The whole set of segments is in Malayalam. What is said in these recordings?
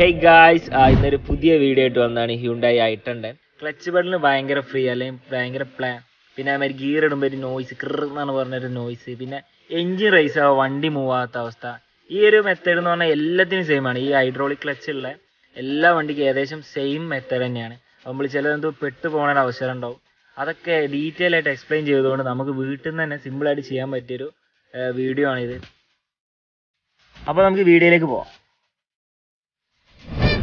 Hey guys, ഇന്നൊരു പുതിയ വീഡിയോ ആയിട്ട് വന്നതാണ് hundai i10. ക്ലച്ച് ബട്ടണിൽ ഭയങ്കര ഫ്രീ അല്ലെങ്കിൽ ഭയങ്കര പിന്നെ അതുമാതിരി ഗിയർ ഇടുമ്പോൾ ഒരു നോയ്സ് എന്നാണ് പറഞ്ഞൊരു നോയ്സ്, പിന്നെ എൻജിൻ റേസ് ആവുക, വണ്ടി മൂവ് ആകാത്ത അവസ്ഥ. ഈ ഒരു മെത്തേഡ് എന്ന് പറഞ്ഞാൽ എല്ലാത്തിനും സെയിം ആണ്. ഈ ഹൈഡ്രോളിക് ക്ലച്ചുള്ള എല്ലാ വണ്ടിക്കും ഏകദേശം സെയിം മെത്തേഡ് തന്നെയാണ്. നമ്മൾ ചിലതെന്തോ പെട്ടു പോകാൻ അവസരം ഉണ്ടാവും. അതൊക്കെ ഡീറ്റെയിൽ ആയിട്ട് എക്സ്പ്ലെയിൻ ചെയ്തുകൊണ്ട് നമുക്ക് വീട്ടിൽ നിന്ന് തന്നെ സിമ്പിളായിട്ട് ചെയ്യാൻ പറ്റിയൊരു വീഡിയോ ആണിത്. അപ്പോൾ നമുക്ക് വീഡിയോയിലേക്ക് പോകാം.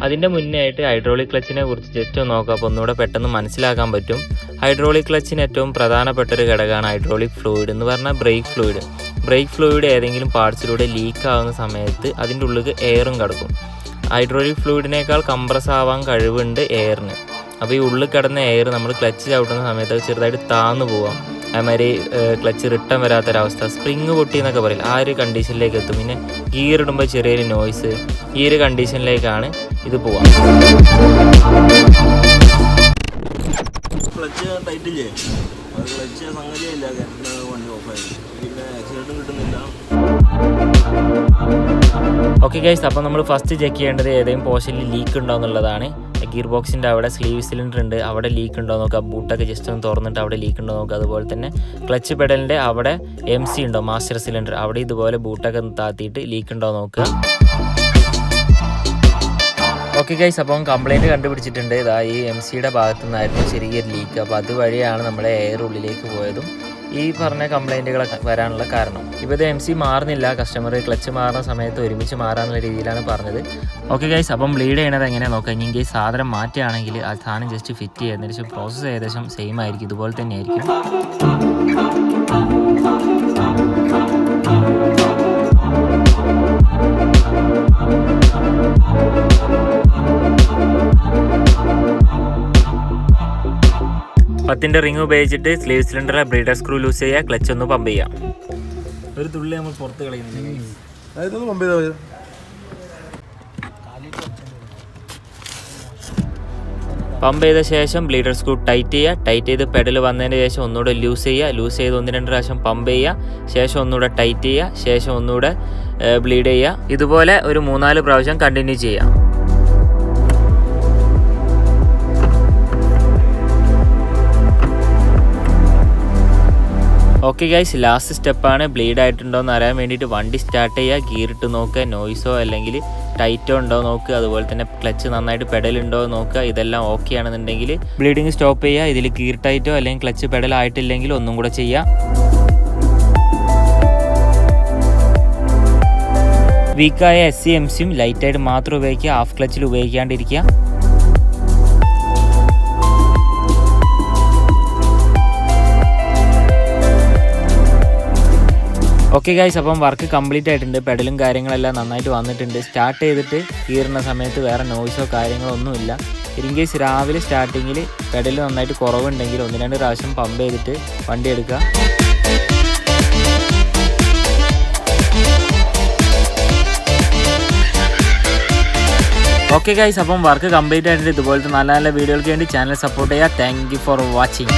അതിൻ്റെ മുന്നേ ആയിട്ട് ഹൈഡ്രോളിക് ക്ലച്ചിനെ കുറിച്ച് ജസ്റ്റ് ഒന്ന് നോക്കാം. അപ്പോൾ ഒന്നുകൂടെ പെട്ടെന്ന് മനസ്സിലാക്കാൻ പറ്റും. ഹൈഡ്രോളിക് ക്ലച്ചിന് ഏറ്റവും പ്രധാനപ്പെട്ട ഒരു ഘടകമാണ് ഹൈഡ്രോളിക് ഫ്ലൂയിഡ് എന്ന് പറഞ്ഞാൽ ബ്രേക്ക് ഫ്ലൂയിഡ്. ബ്രേക്ക് ഫ്ലൂയിഡ് ഏതെങ്കിലും പാർട്സിലൂടെ ലീക്ക് ആവുന്ന സമയത്ത് അതിൻ്റെ ഉള്ളിൽ എയറും കിടക്കും. ഹൈഡ്രോളിക് ഫ്ലൂയിഡിനേക്കാൾ കംപ്രസ് ആവാൻ കഴിവുണ്ട് എയറിന്. അപ്പോൾ ഈ ഉള്ളിൽ കിടന്ന എയർ നമ്മൾ ക്ലച്ച് ചവിട്ടുന്ന സമയത്ത് ചെറുതായിട്ട് താന്നു പോവാം. അതുമാതിരി ക്ലച്ച് റിട്ടേൺ വരാത്തൊരവസ്ഥ, സ്പ്രിങ് പൊട്ടി എന്നൊക്കെ പറയില്ല, ആ ഒരു കണ്ടീഷനിലേക്ക് എത്തും. പിന്നെ ഗിയർ ഇടുമ്പോൾ ചെറിയൊരു നോയ്സ്, ഈ ഒരു കണ്ടീഷനിലേക്കാണ് ഇത് പോവാം. ക്ലച്ച് ടൈറ്റില്ലേ, അത് ക്ലച്ച് സംഗതിയില്ല, വണ്ടി ഓഫായി, പിന്നെ ആക്സിഡൻറ്റും കിട്ടുന്നില്ല. ഓക്കെ ഗൈസ്, അപ്പോൾ നമ്മൾ ഫസ്റ്റ് ചെക്ക് ചെയ്യേണ്ടത് ഏതെങ്കിലും പോർഷനിൽ ലീക്ക് ഉണ്ടോ എന്നുള്ളതാണ്. ഗിയർ ബോക്സിൻ്റെ അവിടെ സ്ലീവ് സിലിണ്ടർ ഉണ്ട്, അവിടെ ലീക്ക് ഉണ്ടോ നോക്കുക. ബൂട്ടൊക്കെ ജസ്റ്റ് ഒന്ന് തുറന്നിട്ട് അവിടെ ലീക്ക് ഉണ്ടോ നോക്കുക. അതുപോലെ തന്നെ ക്ലച്ച് പെഡലിൻ്റെ അവിടെ MC ഉണ്ടോ, മാസ്റ്റർ സിലിണ്ടർ, അവിടെ ഇതുപോലെ ബൂട്ടൊക്കെ താത്തിയിട്ട് ലീക്ക് ഉണ്ടോ നോക്കുക. ഓക്കെ ഗൈസ്, അപ്പം കംപ്ലയിൻറ്റ് കണ്ടുപിടിച്ചിട്ടുണ്ട്. ഇതാ ഈ MCയുടെ ഭാഗത്തു നിന്നായിരുന്നു ചെറിയൊരു ലീക്ക്. അപ്പോൾ അതുവഴിയാണ് നമ്മുടെ എയർ ഉള്ളിലേക്ക് പോയതും ഈ പറഞ്ഞ കംപ്ലയിൻറ്റുകളൊക്കെ വരാനുള്ള കാരണം. ഇപ്പോൾ ഇത് MC മാറുന്നില്ല, കസ്റ്റമർ ക്ലച്ച് മാറുന്ന സമയത്ത് ഒരുമിച്ച് മാറാനുള്ള രീതിയിലാണ് പറഞ്ഞത്. ഓക്കെ ഗൈസ്, അപ്പം ബ്ലീഡ് ചെയ്യണത് എങ്ങനെയാണ് നോക്കാം. ഇനി കേസ് സാധനം മാറ്റുകയാണെങ്കിൽ ആ സാധനം ജസ്റ്റ് ഫിറ്റ് ചെയ്യുന്നതിന് ശേഷം പ്രോസസ്സ് ഏകദേശം സെയിം ആയിരിക്കും, ഇതുപോലെ തന്നെ ആയിരിക്കും. പത്തിൻ്റെ റിങ് ഉപയോഗിച്ചിട്ട് സ്ലീവ് സിലിണ്ടറിലെ ബ്രീഡർ സ്ക്രൂ ലൂസ് ചെയ്യുക, ക്ലച്ച് ഒന്ന് പമ്പ് ചെയ്യാം. ഒരു തുള്ളി നമ്മൾ പുറത്ത് കളയുന്നില്ല. പമ്പ് ചെയ്ത ശേഷം ബ്ലീഡർ സ്ക്രൂ ടൈറ്റ് ചെയ്യുക. ടൈറ്റ് ചെയ്ത് പെഡൽ വന്നതിന് ശേഷം ഒന്നുകൂടെ ലൂസ് ചെയ്യുക. ലൂസ് ചെയ്ത് 1-2 പ്രാവശ്യം പമ്പ് ചെയ്യുക. ശേഷം ഒന്നുകൂടെ ടൈറ്റ് ചെയ്യുക. ശേഷം ഒന്നുകൂടെ ബ്ലീഡ് ചെയ്യുക. ഇതുപോലെ ഒരു 3-4 പ്രാവശ്യം കണ്ടിന്യൂ ചെയ്യാം. ഓക്കെ ഗൈസ്, ലാസ്റ്റ് സ്റ്റെപ്പാണ്. ബ്ലീഡ് ആയിട്ടുണ്ടോ എന്ന് അറിയാൻ വേണ്ടിയിട്ട് വണ്ടി സ്റ്റാർട്ട് ചെയ്യുക, ഗിയർ ഇട്ട് നോക്കുക, നോയ്സോ അല്ലെങ്കിൽ ടൈറ്റോ ഉണ്ടോ നോക്കുക. അതുപോലെ തന്നെ ക്ലച്ച് നന്നായിട്ട് പെഡലുണ്ടോ നോക്കുക. ഇതെല്ലാം ഓക്കെ ആണെന്നുണ്ടെങ്കിൽ ബ്ലീഡിങ് സ്റ്റോപ്പ് ചെയ്യുക. ഇതിൽ ഗിയർ ടൈറ്റോ അല്ലെങ്കിൽ ക്ലച്ച് പെഡൽ ആയിട്ടില്ലെങ്കിൽ ഒന്നും കൂടെ ചെയ്യുക. വീക്കായ SC-MCയും ലൈറ്റായിട്ട് മാത്രം ഉപയോഗിക്കുക, ഹാഫ് ക്ലച്ചിൽ ഉപയോഗിക്കാണ്ടിരിക്കുക. ഓക്കെ ഗൈസ്, അപ്പം വർക്ക് കംപ്ലീറ്റ് ആയിട്ടുണ്ട്. പെഡലും കാര്യങ്ങളെല്ലാം നന്നായിട്ട് വന്നിട്ടുണ്ട്. സ്റ്റാർട്ട് ചെയ്തിട്ട് കീറുന്ന സമയത്ത് വേറെ നോയ്സോ കാര്യങ്ങളോ ഒന്നുമില്ല. ഇൻ കേസ് രാവിലെ സ്റ്റാർട്ടിങ്ങിൽ പെഡൽ നന്നായിട്ട് കുറവുണ്ടെങ്കിൽ 1-2 പ്രാവശ്യം പമ്പ് ചെയ്തിട്ട് വണ്ടി എടുക്കുക. ഓക്കെ ഗൈസ്, അപ്പം വർക്ക് കംപ്ലീറ്റ് ആയിട്ടുണ്ട്. ഇതുപോലത്തെ നല്ല നല്ല വീഡിയോകൾക്ക് വേണ്ടി ചാനൽ സപ്പോർട്ട് ചെയ്യുക. Thank you for watching.